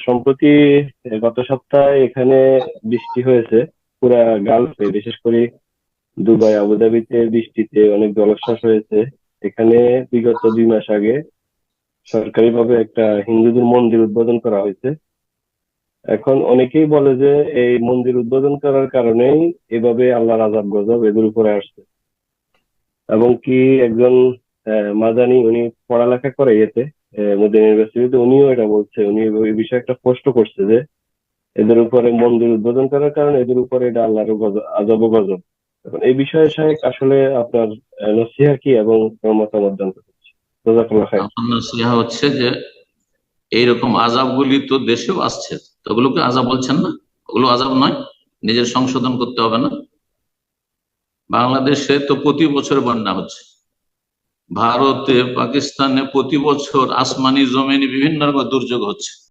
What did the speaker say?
সম্প্রতি গত সপ্তাহে এখানে বৃষ্টি হয়েছে পুরা গালফে, বিশেষ করে দুবাই আবুধাবিতে বৃষ্টিতে অনেক জলোচ্ছ্বাস হয়েছে। এখানে বিগত 2 মাস আগে সরকারিভাবে একটা হিন্দুদের মন্দির উদ্বোধন করা হয়েছে। এখন অনেকেই বলে যে এই মন্দির উদ্বোধন করার কারণেই এভাবে আল্লাহর আযাব গজব এদের উপরে আসছে। এবং কি একজন মাদানি, উনি পড়ালেখা করে ইয়েতে, মদিনা ইউনিভার্সিটিতে, উনিও এটা বলছে। উনি এই বিষয়ে একটা পোস্ট করছে যে এদের উপরে মন্দির উদ্বোধন করার কারণে এদের উপরে এটা আল্লাহর আযাব ও গজব। এখন এই বিষয়ে শাহেখ আসলে আপনার নসিহা কি এবং আপনার মতামত জানতে চাচ্ছি। জাযাকাল্লাহ খাইর। আমার নসিহা হচ্ছে যে এইরকম আযাব গুলি তো দেশেও আসছে, তো ওগুলোকে আযাব বলছেন না? ওগুলো আযাব নয়? নিজের সংশোধন করতে হবে না? বাংলাদেশে তো প্রতি বছর বন্যা হচ্ছে, ভারতে পাকিস্তানে প্রতি বছর আসমানি জমিনি বিভিন্ন রকম দুর্যোগ হচ্ছে।